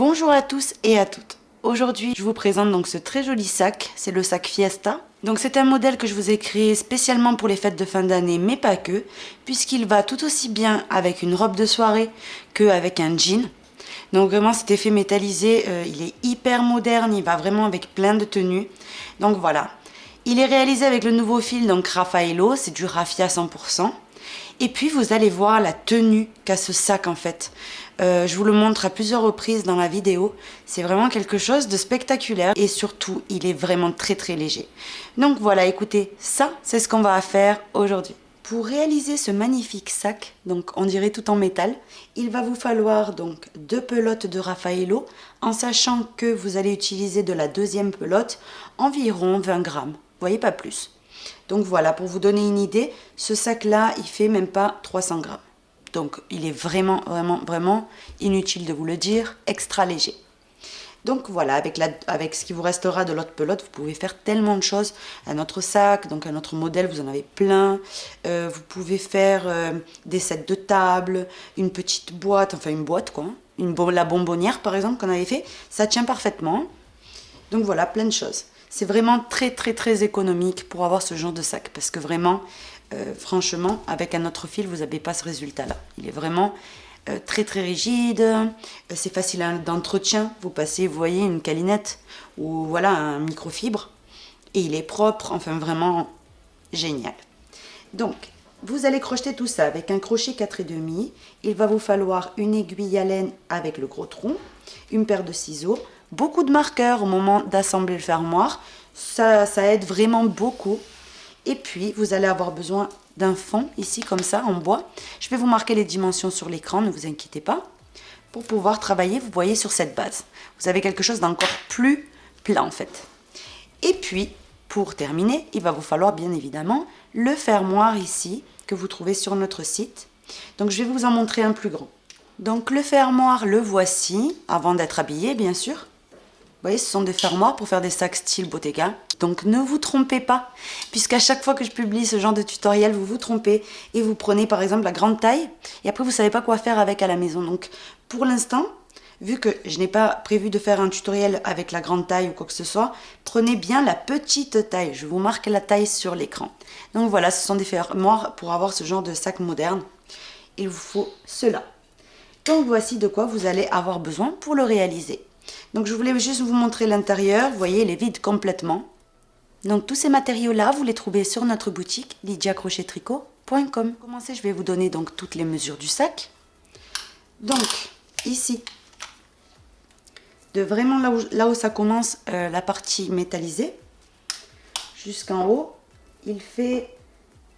Bonjour à tous et à toutes. Aujourd'hui, je vous présente donc ce très joli sac, c'est le sac Fiesta. Donc c'est un modèle que je vous ai créé spécialement pour les fêtes de fin d'année, mais pas que, puisqu'il va tout aussi bien avec une robe de soirée qu'avec un jean. Donc vraiment cet effet métallisé, il est hyper moderne, il va vraiment avec plein de tenues. Donc voilà. Il est réalisé avec le nouveau fil, donc Raffaello, c'est du raffia 100%. Et puis vous allez voir la tenue qu'a ce sac en fait. Je vous le montre à plusieurs reprises dans la vidéo. C'est vraiment quelque chose de spectaculaire et surtout il est vraiment très très léger. Donc voilà, écoutez, ça c'est ce qu'on va faire aujourd'hui. Pour réaliser ce magnifique sac, donc on dirait tout en métal, il va vous falloir donc 2 pelotes de Raffaello, en sachant que vous allez utiliser de la deuxième pelote environ 20 grammes. Vous voyez, pas plus. Donc voilà, pour vous donner une idée, ce sac-là, il fait même pas 300 grammes. Donc il est vraiment inutile de vous le dire, extra léger. Donc voilà, avec ce qui vous restera de l'autre pelote, vous pouvez faire tellement de choses. Un autre sac, donc un autre modèle, vous en avez plein. Vous pouvez faire des sets de table, une petite boîte, enfin une boîte quoi. La bonbonnière par exemple qu'on avait fait, ça tient parfaitement. Donc voilà, plein de choses. C'est vraiment très économique pour avoir ce genre de sac. Parce que vraiment, franchement, avec un autre fil, vous n'avez pas ce résultat-là. Il est vraiment très rigide. C'est facile d'entretien. Vous passez, vous voyez, une câlinette ou voilà, un microfibre. Et il est propre, enfin vraiment génial. Donc, vous allez crocheter tout ça avec un crochet 4,5. Il va vous falloir une aiguille à laine avec le gros tronc, une paire de ciseaux, beaucoup de marqueurs au moment d'assembler le fermoir. Ça aide vraiment beaucoup. Et puis, vous allez avoir besoin d'un fond, ici, comme ça, en bois. Je vais vous marquer les dimensions sur l'écran, ne vous inquiétez pas. Pour pouvoir travailler, vous voyez, sur cette base. Vous avez quelque chose d'encore plus plat, en fait. Et puis, pour terminer, il va vous falloir, bien évidemment, le fermoir ici, que vous trouvez sur notre site. Donc, je vais vous en montrer un plus grand. Donc, le fermoir, le voici, avant d'être habillé, bien sûr. Vous voyez, ce sont des fermoirs pour faire des sacs style Bottega. Donc ne vous trompez pas, puisqu'à chaque fois que je publie ce genre de tutoriel, vous vous trompez et vous prenez par exemple la grande taille et après vous ne savez pas quoi faire avec à la maison. Donc pour l'instant, vu que je n'ai pas prévu de faire un tutoriel avec la grande taille ou quoi que ce soit, prenez bien la petite taille. Je vous marque la taille sur l'écran. Donc voilà, ce sont des fermoirs pour avoir ce genre de sac moderne. Il vous faut cela. Donc voici de quoi vous allez avoir besoin pour le réaliser. Donc je voulais juste vous montrer l'intérieur, vous voyez il est vide complètement. Donc tous ces matériaux-là, vous les trouvez sur notre boutique lydiacrochettricot.com. Pour commencer, je vais vous donner donc toutes les mesures du sac. Donc ici, de vraiment là où ça commence la partie métallisée, jusqu'en haut, il fait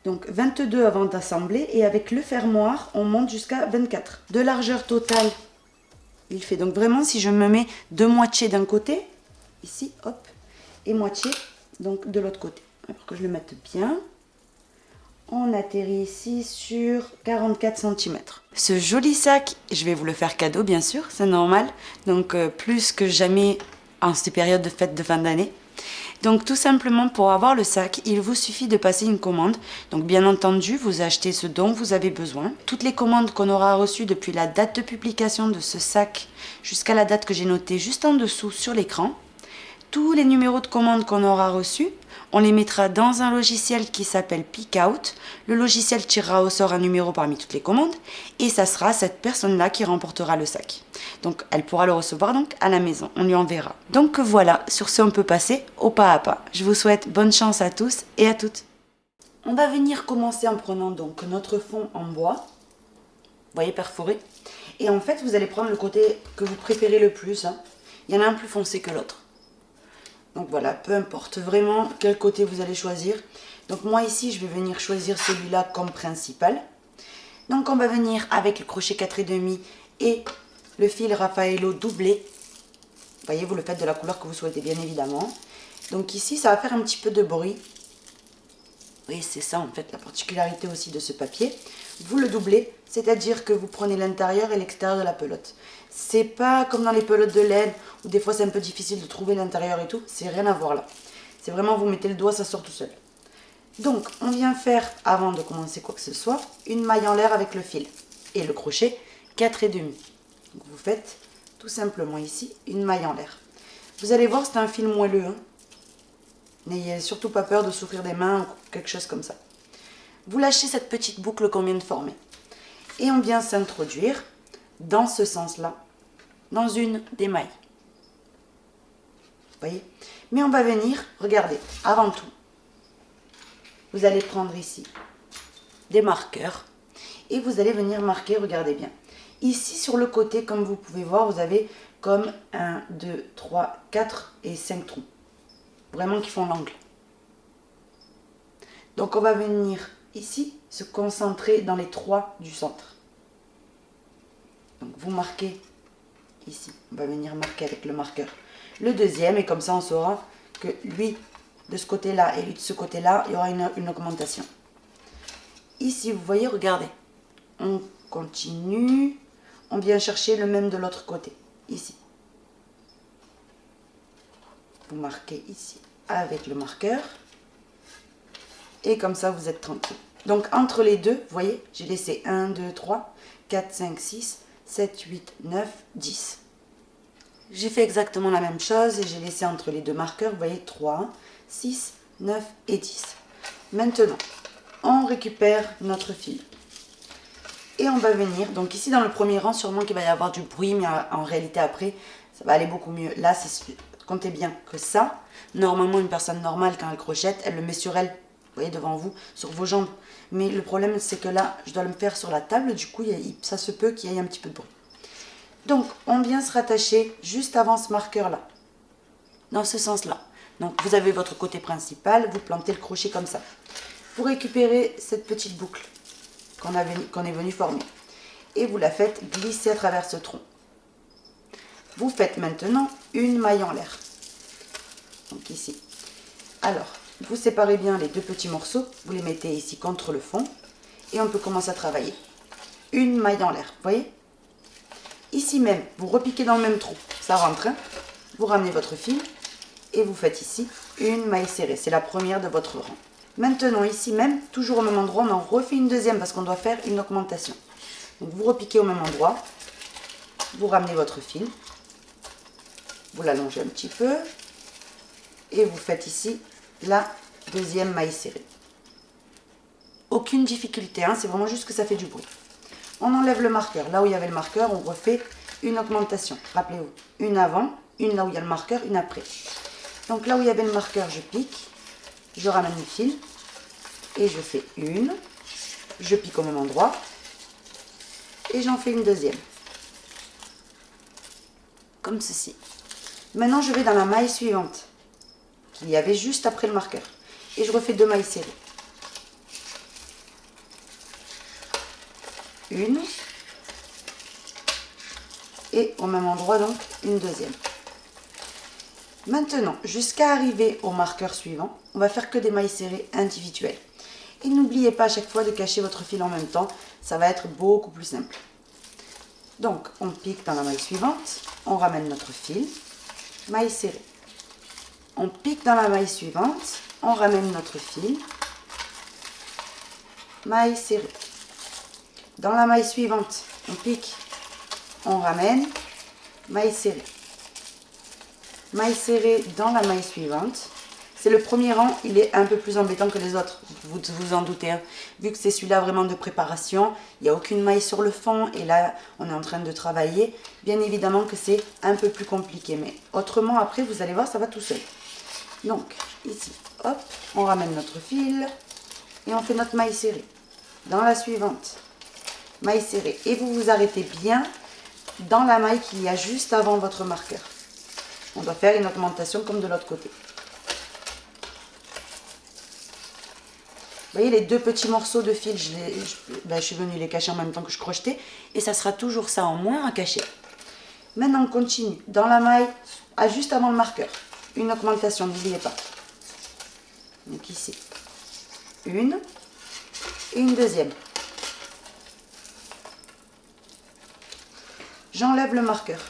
donc 22 avant d'assembler et avec le fermoir, on monte jusqu'à 24. De largeur totale, il fait donc vraiment, si je me mets deux moitiés d'un côté, ici, hop, et moitié donc de l'autre côté. Alors que je le mette bien, on atterrit ici sur 44 cm. Ce joli sac, je vais vous le faire cadeau bien sûr, c'est normal, donc plus que jamais en ces périodes de fête de fin d'année. Donc tout simplement pour avoir le sac, il vous suffit de passer une commande. Donc bien entendu, vous achetez ce dont vous avez besoin. Toutes les commandes qu'on aura reçues depuis la date de publication de ce sac jusqu'à la date que j'ai notée juste en dessous sur l'écran. Tous les numéros de commande qu'on aura reçus, on les mettra dans un logiciel qui s'appelle Pickout. Le logiciel tirera au sort un numéro parmi toutes les commandes et ça sera cette personne-là qui remportera le sac. Donc elle pourra le recevoir donc à la maison, on lui enverra. Donc voilà, sur ce on peut passer au pas à pas. Je vous souhaite bonne chance à tous et à toutes. On va venir commencer en prenant donc notre fond en bois, vous voyez perforé. Et en fait vous allez prendre le côté que vous préférez le plus. Il y en a un plus foncé que l'autre. Donc voilà, peu importe vraiment quel côté vous allez choisir. Donc moi ici, je vais venir choisir celui-là comme principal. Donc on va venir avec le crochet 4,5 et le fil Raffaello doublé. Vous voyez, vous le faites de la couleur que vous souhaitez bien évidemment. Donc ici, ça va faire un petit peu de bruit. Oui, c'est ça en fait la particularité aussi de ce papier. Vous le doublez, c'est-à-dire que vous prenez l'intérieur et l'extérieur de la pelote. C'est pas comme dans les pelotes de laine où des fois c'est un peu difficile de trouver l'intérieur et tout. C'est rien à voir là. C'est vraiment vous mettez le doigt, ça sort tout seul. Donc on vient faire, avant de commencer quoi que ce soit, une maille en l'air avec le fil et le crochet 4,5. Donc vous faites tout simplement ici une maille en l'air. Vous allez voir, c'est un fil moelleux, hein. N'ayez surtout pas peur de souffrir des mains ou quelque chose comme ça. Vous lâchez cette petite boucle qu'on vient de former. Et on vient s'introduire dans ce sens-là, dans une des mailles. Vous voyez? Mais on va venir, regardez, avant tout, vous allez prendre ici des marqueurs et vous allez venir marquer, regardez bien. Ici sur le côté, comme vous pouvez voir, vous avez comme 1, 2, 3, 4 et 5 trous. Vraiment qui font l'angle. Donc on va venir ici se concentrer dans les 3 du centre. Donc vous marquez ici. On va venir marquer avec le marqueur le deuxième et comme ça on saura que lui de ce côté-là et lui de ce côté-là, il y aura une augmentation. Ici, vous voyez, regardez. On continue. On vient chercher le même de l'autre côté. Ici. Vous marquez ici avec le marqueur. Et comme ça, vous êtes tranquille. Donc, entre les deux, vous voyez, j'ai laissé 1, 2, 3, 4, 5, 6, 7, 8, 9, 10. J'ai fait exactement la même chose et j'ai laissé entre les deux marqueurs, vous voyez, 3, 6, 9 et 10. Maintenant, on récupère notre fil. Et on va venir, donc ici dans le premier rang, sûrement qu'il va y avoir du bruit, mais en réalité après, ça va aller beaucoup mieux. Là, comptez bien que ça, normalement une personne normale, quand elle crochette, elle le met sur elle, vous voyez, devant vous, sur vos jambes. Mais le problème, c'est que là, je dois le faire sur la table, du coup, ça se peut qu'il y ait un petit peu de bruit. Donc, on vient se rattacher juste avant ce marqueur-là, dans ce sens-là. Donc, vous avez votre côté principal, vous plantez le crochet comme ça. Vous récupérez cette petite boucle qu'on est venu former et vous la faites glisser à travers ce tronc. Vous faites maintenant une maille en l'air. Donc ici. Alors, vous séparez bien les deux petits morceaux, vous les mettez ici contre le fond et on peut commencer à travailler. Une maille en l'air, vous voyez? Ici même, vous repiquez dans le même trou, ça rentre, hein? Vous ramenez votre fil et vous faites ici une maille serrée. C'est la première de votre rang. Maintenant, ici même, toujours au même endroit, on en refait une deuxième parce qu'on doit faire une augmentation. Donc, vous repiquez au même endroit, vous ramenez votre fil, vous l'allongez un petit peu et vous faites ici la deuxième maille serrée. Aucune difficulté, hein, c'est vraiment juste que ça fait du bruit. On enlève le marqueur. Là où il y avait le marqueur, on refait une augmentation. Rappelez-vous, une avant, une là où il y a le marqueur, une après. Donc là où il y avait le marqueur, je pique, je ramène le fil et je fais une, je pique au même endroit et j'en fais une deuxième. Comme ceci. Maintenant, je vais dans la maille suivante qu'il y avait juste après le marqueur et je refais 2 mailles serrées. Une et au même endroit donc une deuxième. Maintenant, jusqu'à arriver au marqueur suivant, on va faire que des mailles serrées individuelles. Et n'oubliez pas à chaque fois de cacher votre fil en même temps, ça va être beaucoup plus simple. Donc, on pique dans la maille suivante, on ramène notre fil, maille serrée. On pique dans la maille suivante, on ramène notre fil, maille serrée. Dans la maille suivante, on pique, on ramène, maille serrée. Maille serrée dans la maille suivante. C'est le premier rang, il est un peu plus embêtant que les autres, vous vous en doutez. Hein. Vu que c'est celui-là vraiment de préparation, il n'y a aucune maille sur le fond et là on est en train de travailler. Bien évidemment que c'est un peu plus compliqué, mais autrement après vous allez voir ça va tout seul. Donc ici, hop, on ramène notre fil et on fait notre maille serrée. Dans la suivante, maille serrée et vous vous arrêtez bien dans la maille qu'il y a juste avant votre marqueur. On doit faire une augmentation comme de l'autre côté. Vous voyez les deux petits morceaux de fil, je suis venue les cacher en même temps que je crochetais et ça sera toujours ça en moins à cacher. Maintenant on continue dans la maille juste avant le marqueur. Une augmentation, n'oubliez pas. Donc ici, une et une deuxième. J'enlève le marqueur.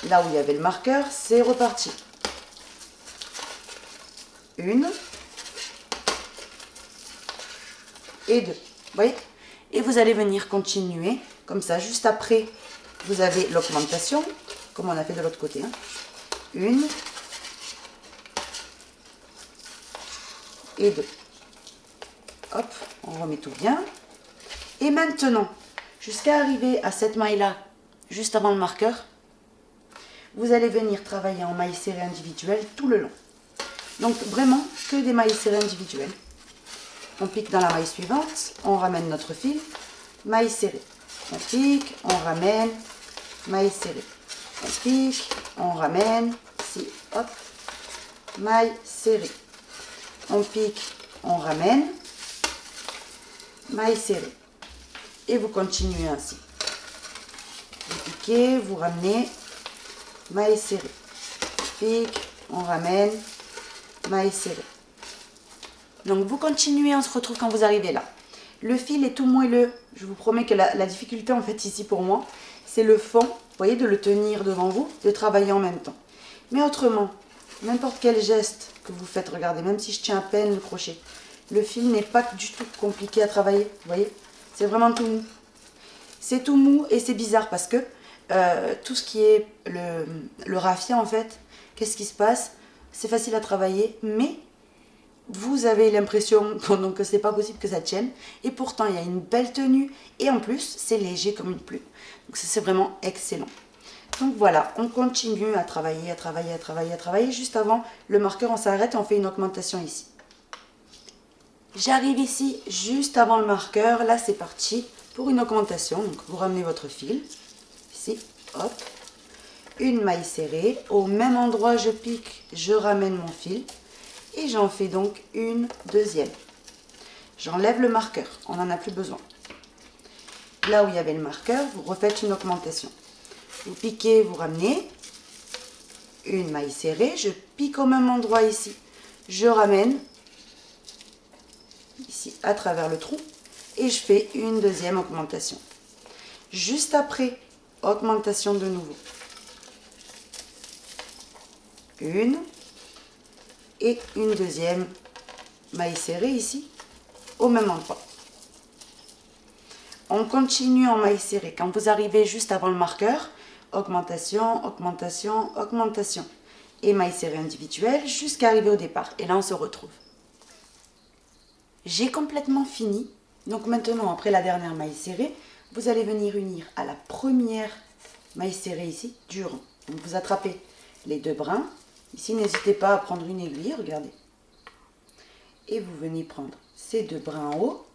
Là où il y avait le marqueur, c'est reparti. Une et deux. Vous voyez? Et vous allez venir continuer comme ça. Juste après, vous avez l'augmentation, comme on a fait de l'autre côté. Hein. 1 et 2. Hop, on remet tout bien. Et maintenant, jusqu'à arriver à cette maille-là, juste avant le marqueur, vous allez venir travailler en mailles serrées individuelles tout le long. Donc vraiment que des mailles serrées individuelles. On pique dans la maille suivante, on ramène notre fil, maille serrée. On pique, on ramène, maille serrée. On pique, on ramène, ici, hop, maille serrée. On pique, on ramène, maille serrée. Et vous continuez ainsi. Vous piquez, vous ramenez, maille serrée. Pique, on ramène, maille serrée. Donc vous continuez, on se retrouve quand vous arrivez là. Le fil est tout moelleux. Je vous promets que la difficulté en fait ici pour moi, c'est le fond, vous voyez, de le tenir devant vous, de travailler en même temps. Mais autrement, n'importe quel geste que vous faites, regardez, même si je tiens à peine le crochet, le fil n'est pas du tout compliqué à travailler, vous voyez. C'est vraiment tout mou. C'est tout mou et c'est bizarre parce que tout ce qui est le raffia en fait, qu'est-ce qui se passe? C'est facile à travailler, mais vous avez l'impression que c'est pas possible que ça tienne. Et pourtant, il y a une belle tenue et en plus, c'est léger comme une plume. Donc ça, c'est vraiment excellent. Donc voilà, on continue à travailler, à travailler, à travailler, à travailler. Juste avant le marqueur, on s'arrête et on fait une augmentation ici. J'arrive ici juste avant le marqueur. Là, c'est parti pour une augmentation. Donc, vous ramenez votre fil. Ici, hop. Une maille serrée. Au même endroit, je pique, je ramène mon fil. Et j'en fais donc une deuxième. J'enlève le marqueur. On n'en a plus besoin. Là où il y avait le marqueur, vous refaites une augmentation. Vous piquez, vous ramenez. Une maille serrée. Je pique au même endroit ici. Je ramène. Ici à travers le trou et je fais une deuxième augmentation. Juste après, augmentation de nouveau. Une et une deuxième maille serrée ici au même endroit. On continue en maille serrée. Quand vous arrivez juste avant le marqueur, augmentation, augmentation, augmentation et maille serrée individuelle jusqu'à arriver au départ. Et là, on se retrouve. J'ai complètement fini. Donc maintenant, après la dernière maille serrée, vous allez venir unir à la première maille serrée ici du rond. Donc vous attrapez les deux brins. Ici, n'hésitez pas à prendre une aiguille, regardez. Et vous venez prendre ces deux brins en haut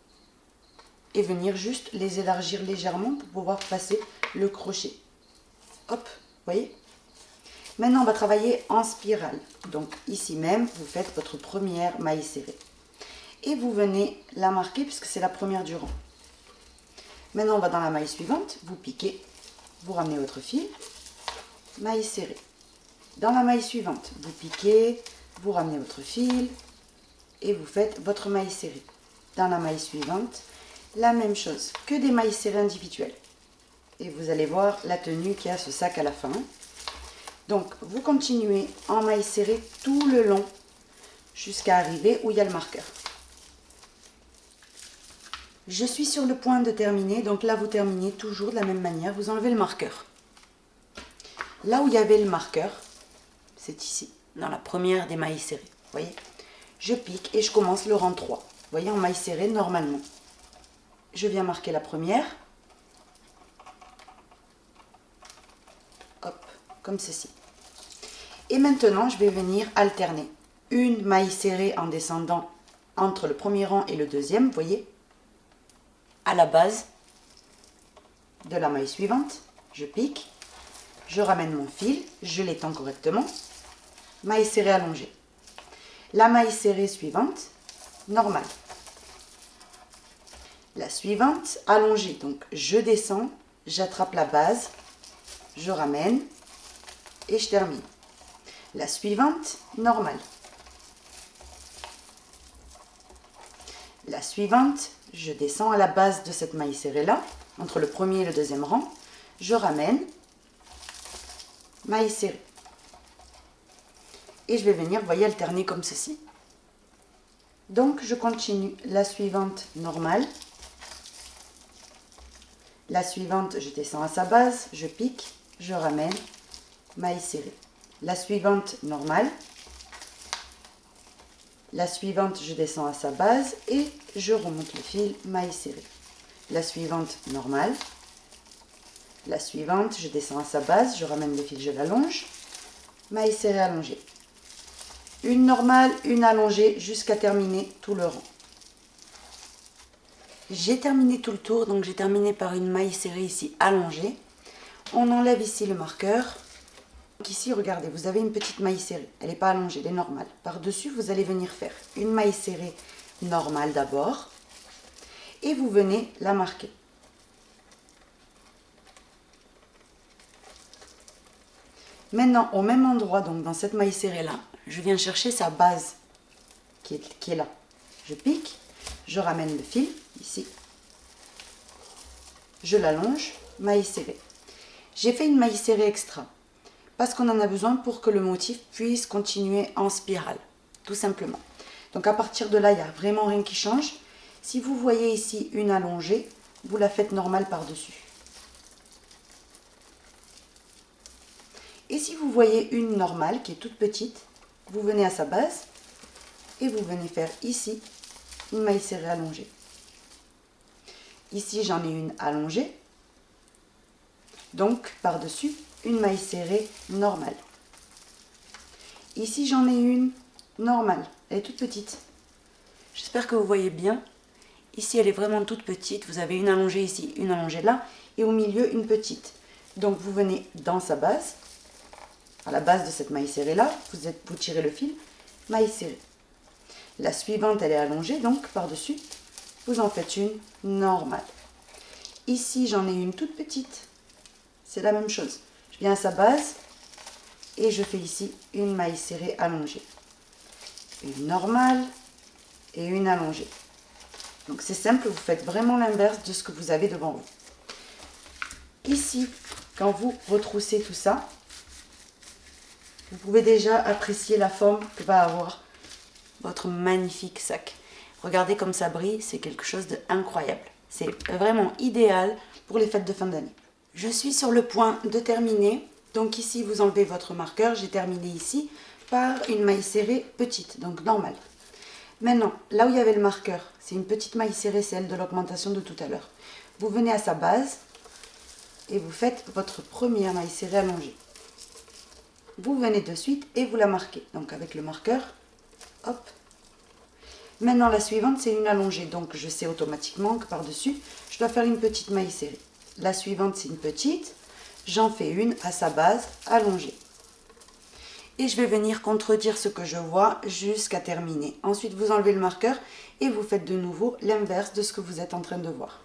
et venir juste les élargir légèrement pour pouvoir passer le crochet. Hop, voyez? Maintenant, on va travailler en spirale. Donc ici même, vous faites votre première maille serrée. Et vous venez la marquer puisque c'est la première du rang. Maintenant, on va dans la maille suivante. Vous piquez, vous ramenez votre fil, maille serrée. Dans la maille suivante, vous piquez, vous ramenez votre fil et vous faites votre maille serrée. Dans la maille suivante, la même chose, que des mailles serrées individuelles. Et vous allez voir la tenue qui a ce sac à la fin. Donc, vous continuez en maille serrée tout le long jusqu'à arriver où il y a le marqueur. Je suis sur le point de terminer, donc là vous terminez toujours de la même manière, vous enlevez le marqueur. Là où il y avait le marqueur, c'est ici, dans la première des mailles serrées, vous voyez. Je pique et je commence le rang 3, vous voyez, en maille serrée normalement. Je viens marquer la première, hop, comme ceci. Et maintenant, je vais venir alterner une maille serrée en descendant entre le premier rang et le deuxième, vous voyez, à la base de la maille suivante, je pique, je ramène mon fil, je l'étends correctement, maille serrée allongée. La maille serrée suivante, normale. La suivante, allongée, donc je descends, j'attrape la base, je ramène et je termine. La suivante, normale. La suivante, je descends à la base de cette maille serrée là, entre le premier et le deuxième rang, je ramène, maille serrée. Et je vais venir, vous voyez, alterner comme ceci. Donc je continue la suivante normale, La suivante, je descends à sa base, je pique, je ramène, maille serrée. La suivante, normale. La suivante, je descends à sa base et je remonte le fil, maille serrée. La suivante, normale. La suivante, je descends à sa base, je ramène le fil, je l'allonge, maille serrée allongée. Une normale, une allongée jusqu'à terminer tout le rang. J'ai terminé tout le tour, donc j'ai terminé par une maille serrée ici allongée. On enlève ici le marqueur. Donc ici, regardez, vous avez une petite maille serrée. Elle n'est pas allongée, elle est normale. Par-dessus, vous allez venir faire une maille serrée normale d'abord. Et vous venez la marquer. Maintenant, au même endroit, donc dans cette maille serrée-là, je viens chercher sa base qui est là. Je pique, je ramène le fil, ici. Je l'allonge, maille serrée. J'ai fait une maille serrée extra, parce qu'on en a besoin pour que le motif puisse continuer en spirale, tout simplement. Donc à partir de là, il n'y a vraiment rien qui change. Si vous voyez ici une allongée, vous la faites normale par-dessus. Et si vous voyez une normale qui est toute petite, vous venez à sa base et vous venez faire ici une maille serrée allongée. Ici, j'en ai une allongée, donc par-dessus, une maille serrée normale. Ici, j'en ai une normale, elle est toute petite. J'espère que vous voyez bien. Ici, elle est vraiment toute petite. Vous avez une allongée ici, une allongée là, et au milieu, une petite. Donc, vous venez dans sa base, à la base de cette maille serrée là, vous tirez le fil, maille serrée. La suivante, elle est allongée, donc par-dessus, vous en faites une normale. Ici, j'en ai une toute petite. C'est la même chose. Je viens à sa base et je fais ici une maille serrée allongée. Une normale et une allongée. Donc c'est simple, vous faites vraiment l'inverse de ce que vous avez devant vous. Ici, quand vous retroussez tout ça, vous pouvez déjà apprécier la forme que va avoir votre magnifique sac. Regardez comme ça brille, c'est quelque chose d'incroyable. C'est vraiment idéal pour les fêtes de fin d'année. Je suis sur le point de terminer. Donc ici, vous enlevez votre marqueur. J'ai terminé ici par une maille serrée petite, donc normale. Maintenant, là où il y avait le marqueur, c'est une petite maille serrée, celle de l'augmentation de tout à l'heure. Vous venez à sa base et vous faites votre première maille serrée allongée. Vous venez de suite et vous la marquez. Donc avec le marqueur, hop. Maintenant la suivante c'est une allongée, donc je sais automatiquement que par-dessus, je dois faire une petite maille serrée. La suivante c'est une petite, j'en fais une à sa base allongée. Et je vais venir contredire ce que je vois jusqu'à terminer. Ensuite vous enlevez le marqueur et vous faites de nouveau l'inverse de ce que vous êtes en train de voir.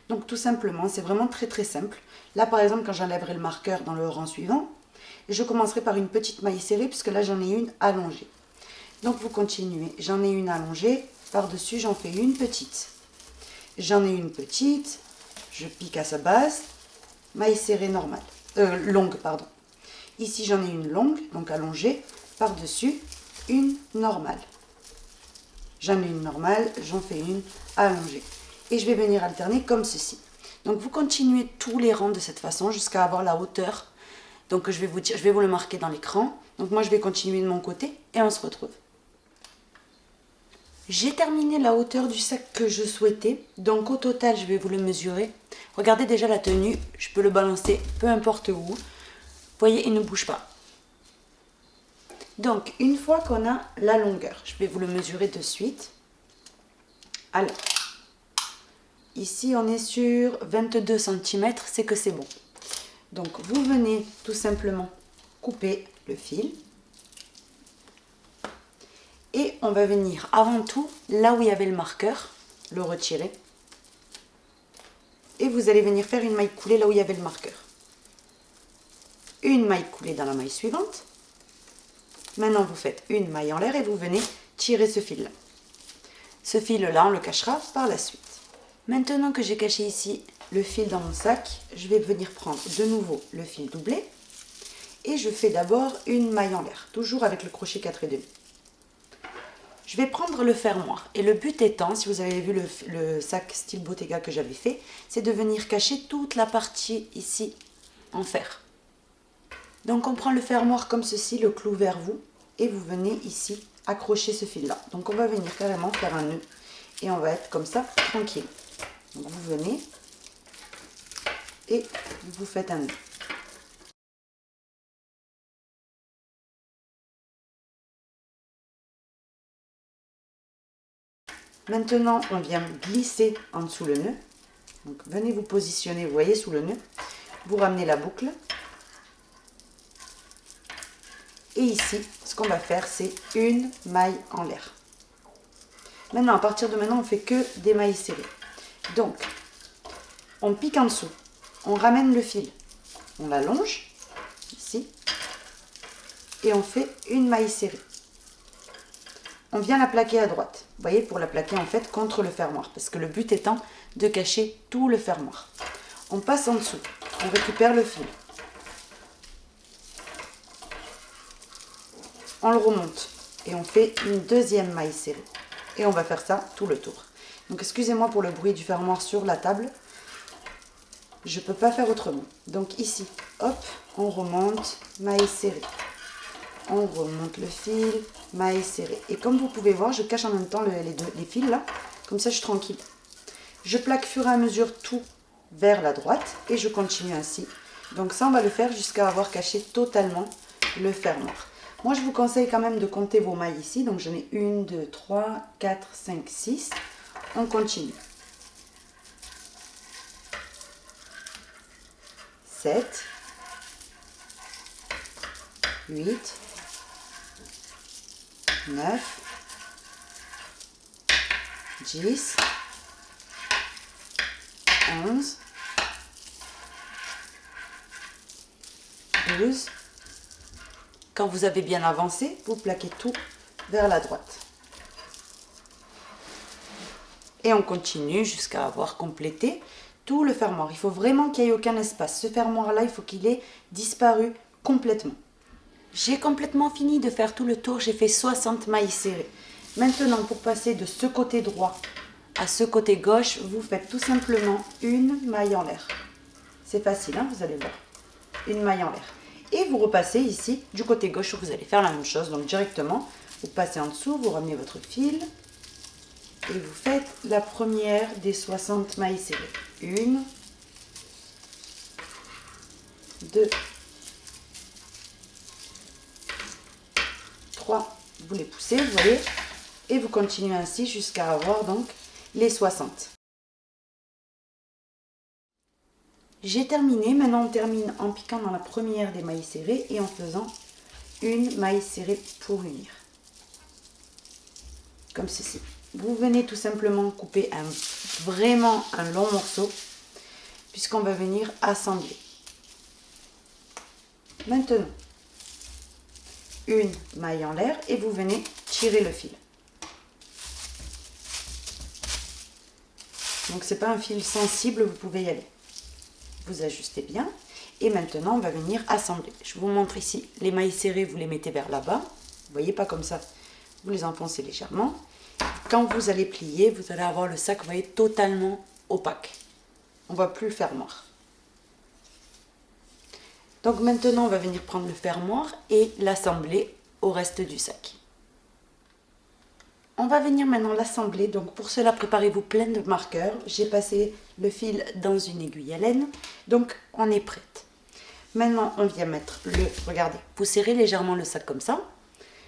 Donc tout simplement, c'est vraiment très simple. Là par exemple quand j'enlèverai le marqueur dans le rang suivant, je commencerai par une petite maille serrée puisque là j'en ai une allongée. Donc vous continuez, j'en ai une allongée, par-dessus j'en fais une petite. J'en ai une petite, je pique à sa base, maille serrée normale, longue pardon. Ici j'en ai une longue, donc allongée, par-dessus une normale. J'en ai une normale, j'en fais une allongée. Et je vais venir alterner comme ceci. Donc vous continuez tous les rangs de cette façon jusqu'à avoir la hauteur. Donc je vais vous le marquer dans l'écran. Donc moi je vais continuer de mon côté et on se retrouve. J'ai terminé la hauteur du sac que je souhaitais. Donc au total je vais vous le mesurer. Regardez déjà la tenue, je peux le balancer peu importe où. Vous voyez, il ne bouge pas. Donc une fois qu'on a la longueur, je vais vous le mesurer de suite. Alors, ici on est sur 22 cm, c'est que c'est bon. Donc vous venez tout simplement couper le fil. Et on va venir avant tout, là où il y avait le marqueur, le retirer. Et vous allez venir faire une maille coulée là où il y avait le marqueur. Une maille coulée dans la maille suivante. Maintenant vous faites une maille en l'air et vous venez tirer ce fil-là. Ce fil-là, on le cachera par la suite. Maintenant que j'ai caché ici le fil dans mon sac, je vais venir prendre de nouveau le fil doublé. Et je fais d'abord une maille en l'air, toujours avec le crochet 4,5. Je Je vais prendre le fermoir et le but étant, si vous avez vu le sac style Bottega que j'avais fait, c'est de venir cacher toute la partie ici en fer. Donc on prend le fermoir comme ceci, le clou vers vous, et vous venez ici accrocher ce fil là. Donc on va venir carrément faire un nœud et on va être comme ça tranquille. Donc vous venez et vous faites un nœud. Maintenant, on vient glisser en dessous le nœud. Donc, venez vous positionner, vous voyez, sous le nœud. Vous ramenez la boucle. Et ici, ce qu'on va faire, c'est une maille en l'air. Maintenant, à partir de maintenant, on fait que des mailles serrées. Donc, on pique en dessous. On ramène le fil. On l'allonge, ici. Et on fait une maille serrée. On vient la plaquer à droite. Vous voyez, pour la plaquer en fait contre le fermoir. Parce que le but étant de cacher tout le fermoir. On passe en dessous. On récupère le fil. On le remonte. Et on fait une deuxième maille serrée. Et on va faire ça tout le tour. Donc excusez-moi pour le bruit du fermoir sur la table. Je ne peux pas faire autrement. Donc ici, hop, on remonte, maille serrée. On remonte le fil, maille serrée. Et comme vous pouvez voir, je cache en même temps les fils là. Comme ça, je suis tranquille. Je plaque au fur et à mesure tout vers la droite. Et je continue ainsi. Donc ça, on va le faire jusqu'à avoir caché totalement le fermoir. Moi, je vous conseille quand même de compter vos mailles ici. Donc j'en ai 1, 2, 3, 4, 5, 6. On continue. 7, 8, 9, 10, 11, 12. Quand vous avez bien avancé, vous plaquez tout vers la droite. Et on continue jusqu'à avoir complété tout le fermoir. Il faut vraiment qu'il n'y ait aucun espace. Ce fermoir-là, il faut qu'il ait disparu complètement. J'ai complètement fini de faire tout le tour. J'ai fait 60 mailles serrées. Maintenant, pour passer de ce côté droit à ce côté gauche, vous faites tout simplement une maille en l'air. C'est facile, hein, vous allez voir. Une maille en l'air. Et vous repassez ici du côté gauche où vous allez faire la même chose. Donc directement, vous passez en dessous, vous ramenez votre fil et vous faites la première des 60 mailles serrées. 1, 2, 3. Vous les poussez, vous voyez, et vous continuez ainsi jusqu'à avoir donc les 60. J'ai terminé. Maintenant, on termine en piquant dans la première des mailles serrées et en faisant une maille serrée pour unir. Comme ceci. Vous venez tout simplement couper vraiment un long morceau puisqu'on va venir assembler. Maintenant, une maille en l'air et vous venez tirer le fil. Donc c'est pas un fil sensible, vous pouvez y aller. Vous ajustez bien et maintenant on va venir assembler. Je vous montre ici les mailles serrées, vous les mettez vers là-bas. Vous voyez, pas comme ça, vous les enfoncez légèrement. Quand vous allez plier, vous allez avoir le sac, vous voyez, totalement opaque. On ne va plus le fermoir. Donc maintenant, on va venir prendre le fermoir et l'assembler au reste du sac. On va venir maintenant l'assembler. Donc pour cela, préparez-vous plein de marqueurs. J'ai passé le fil dans une aiguille à laine. Donc on est prête. Maintenant, on vient mettre regardez, vous serrez légèrement le sac comme ça.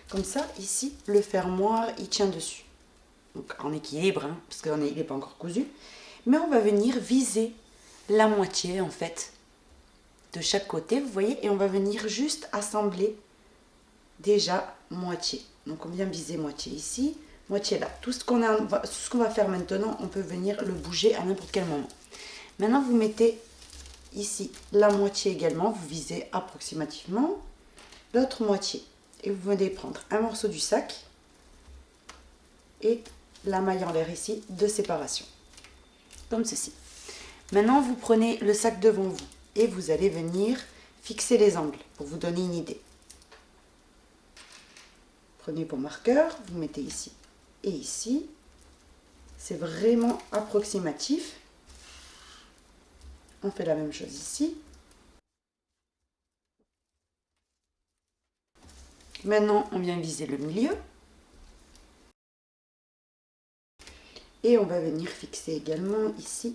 Comme ça, ici, le fermoir, il tient dessus. Donc en équilibre, hein, parce qu'il n'est pas encore cousu. Mais on va venir viser la moitié, en fait, de chaque côté, vous voyez. Et on va venir juste assembler déjà moitié. Donc on vient viser moitié ici, moitié là. Tout ce qu'on va faire maintenant, on peut venir le bouger à n'importe quel moment. Maintenant, vous mettez ici la moitié également. Vous visez approximativement l'autre moitié. Et vous venez prendre un morceau du sac et la maille en l'air ici de séparation. Comme ceci. Maintenant, vous prenez le sac devant vous et vous allez venir fixer les angles pour vous donner une idée. Prenez vos marqueurs, vous mettez ici Et ici, c'est vraiment approximatif. On fait la même chose ici. Maintenant, on vient viser le milieu. Et on va venir fixer également ici,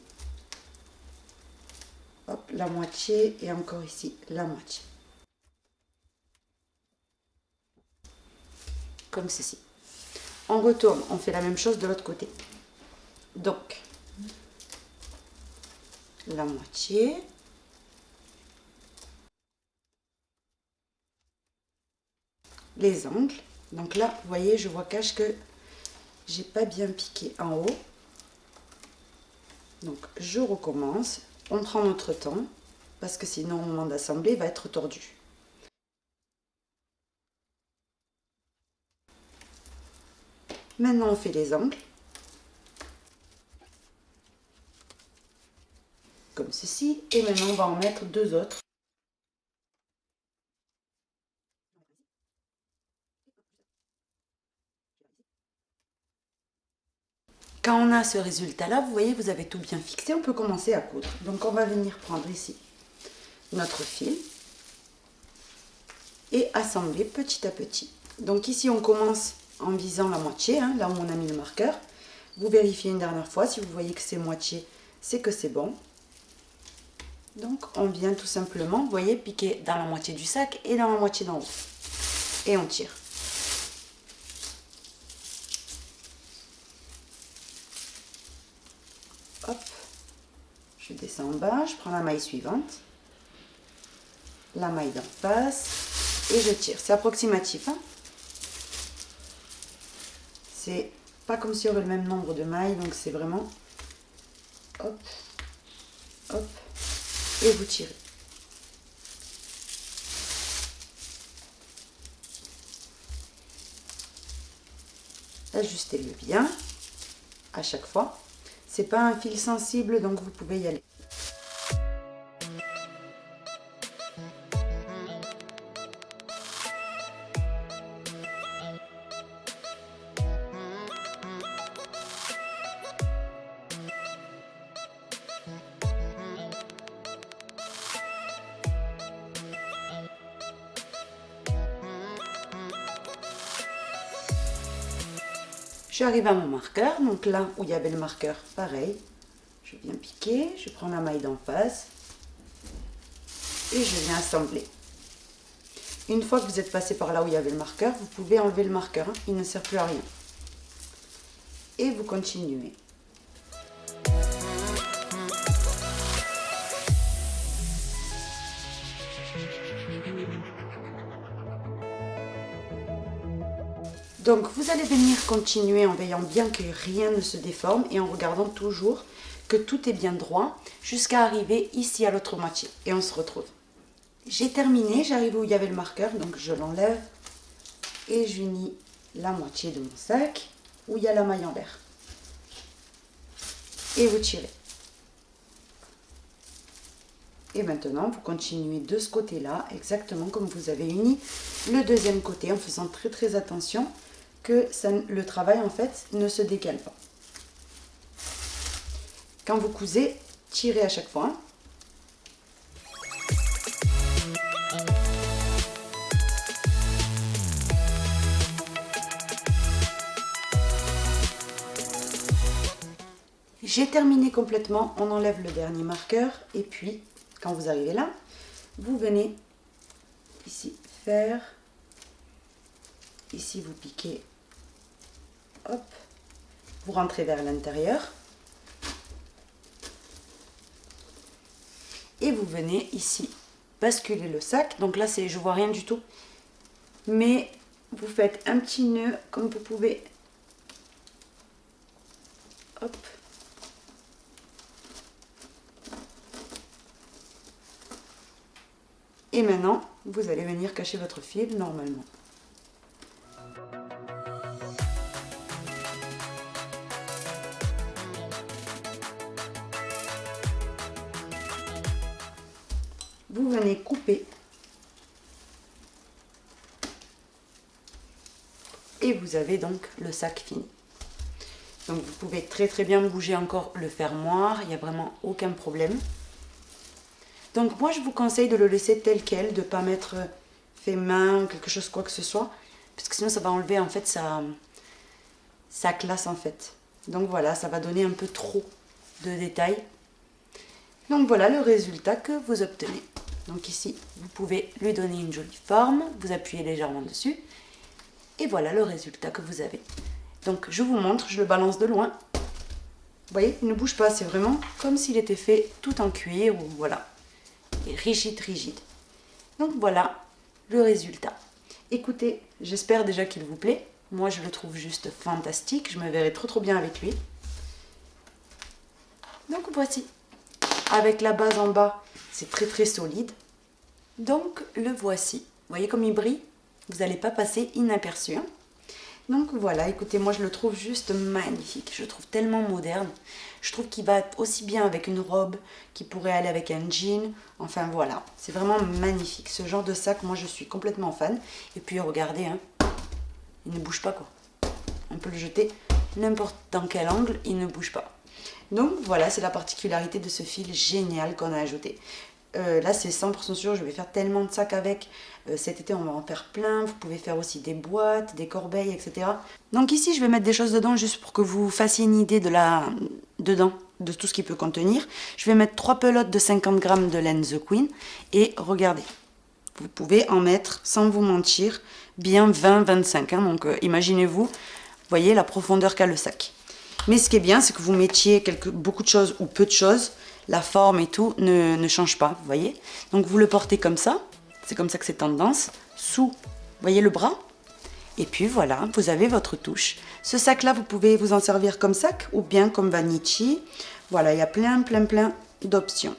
hop, la moitié et encore ici la moitié. Comme ceci. On retourne, on fait la même chose de l'autre côté. Donc, la moitié. Les angles. Donc là, vous voyez, je vois cache que j'ai pas bien piqué en haut. Donc, je recommence. On prend notre temps parce que sinon, au moment d'assembler, il va être tordu. Maintenant, on fait les angles. Comme ceci. Et maintenant, on va en mettre deux autres. Quand on a ce résultat-là, vous voyez, vous avez tout bien fixé, on peut commencer à coudre. Donc, on va venir prendre ici notre fil et assembler petit à petit. Donc ici, on commence en visant la moitié, hein, là où on a mis le marqueur. Vous vérifiez une dernière fois, si vous voyez que c'est moitié, c'est que c'est bon. Donc, on vient tout simplement, vous voyez, piquer dans la moitié du sac et dans la moitié d'en haut. Et on tire. Hop, je descends en bas, je prends la maille suivante, la maille d'en face et je tire. C'est approximatif, hein. C'est pas comme si on avait le même nombre de mailles, donc c'est vraiment hop, hop, et vous tirez. Ajustez-le bien à chaque fois. C'est pas un fil sensible, donc vous pouvez y aller. J'arrive à mon marqueur, donc là où il y avait le marqueur, pareil, je viens piquer, je prends la maille d'en face et je viens assembler. Une fois que vous êtes passé par là où il y avait le marqueur, vous pouvez enlever le marqueur, hein, il ne sert plus à rien. Et vous continuez. Donc vous allez venir continuer en veillant bien que rien ne se déforme et en regardant toujours que tout est bien droit jusqu'à arriver ici à l'autre moitié. Et on se retrouve. J'ai terminé, j'arrive où il y avait le marqueur, donc je l'enlève et j'unis la moitié de mon sac où il y a la maille en l'air. Et vous tirez. Et maintenant, vous continuez de ce côté-là, exactement comme vous avez uni le deuxième côté, en faisant très attention que le travail, en fait, ne se décale pas. Quand vous cousez, tirez à chaque fois. J'ai terminé complètement, on enlève le dernier marqueur et puis, quand vous arrivez là, vous venez ici faire, ici vous piquez, hop, vous rentrez vers l'intérieur et vous venez ici basculer le sac. Donc là, je vois rien du tout, mais vous faites un petit nœud comme vous pouvez, hop. Et maintenant, vous allez venir cacher votre fil normalement. Vous venez couper et vous avez donc le sac fini. Donc vous pouvez très très bien bouger encore le fermoir, il n'y a vraiment aucun problème. Donc moi je vous conseille de le laisser tel quel, de ne pas mettre fait main ou quelque chose quoi que ce soit, parce que sinon ça va enlever en fait sa classe en fait. Donc voilà, ça va donner un peu trop de détails. Donc voilà le résultat que vous obtenez. Donc ici, vous pouvez lui donner une jolie forme, vous appuyez légèrement dessus, et voilà le résultat que vous avez. Donc je vous montre, je le balance de loin. Vous voyez, il ne bouge pas, c'est vraiment comme s'il était fait tout en cuir, ou voilà, et rigide, rigide. Donc voilà le résultat. Écoutez, j'espère déjà qu'il vous plaît. Moi, je le trouve juste fantastique, je me verrai trop bien avec lui. Donc voici. Avec la base en bas, c'est très solide. Donc le voici. Vous voyez comme il brille? Vous n'allez pas passer inaperçu. Hein? Donc voilà, écoutez, moi je le trouve juste magnifique. Je le trouve tellement moderne. Je trouve qu'il va aussi bien avec une robe, qui pourrait aller avec un jean. Enfin voilà, c'est vraiment magnifique. Ce genre de sac, moi je suis complètement fan. Et puis regardez, hein, il ne bouge pas quoi. On peut le jeter n'importe dans quel angle, il ne bouge pas. Donc voilà, c'est la particularité de ce fil génial qu'on a ajouté. Là c'est 100% sûr, je vais faire tellement de sacs avec. Cet été on va en faire plein, vous pouvez faire aussi des boîtes, des corbeilles, etc. Donc ici je vais mettre des choses dedans juste pour que vous fassiez une idée de tout ce qu'il peut contenir. Je vais mettre 3 pelotes de 50 grammes de laine The Queen et regardez, vous pouvez en mettre, sans vous mentir, bien 20-25. Hein, donc imaginez-vous, voyez la profondeur qu'a le sac. Mais ce qui est bien, c'est que vous mettiez beaucoup de choses ou peu de choses, la forme et tout ne change pas, vous voyez. Donc vous le portez comme ça, c'est comme ça que c'est tendance, sous, vous voyez le bras. Et puis voilà, vous avez votre touche. Ce sac-là, vous pouvez vous en servir comme sac ou bien comme vanichi. Voilà, il y a plein d'options.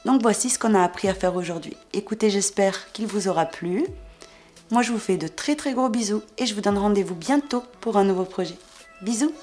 Donc voici ce qu'on a appris à faire aujourd'hui. Écoutez, j'espère qu'il vous aura plu. Moi, je vous fais de très gros bisous et je vous donne rendez-vous bientôt pour un nouveau projet. Bisous!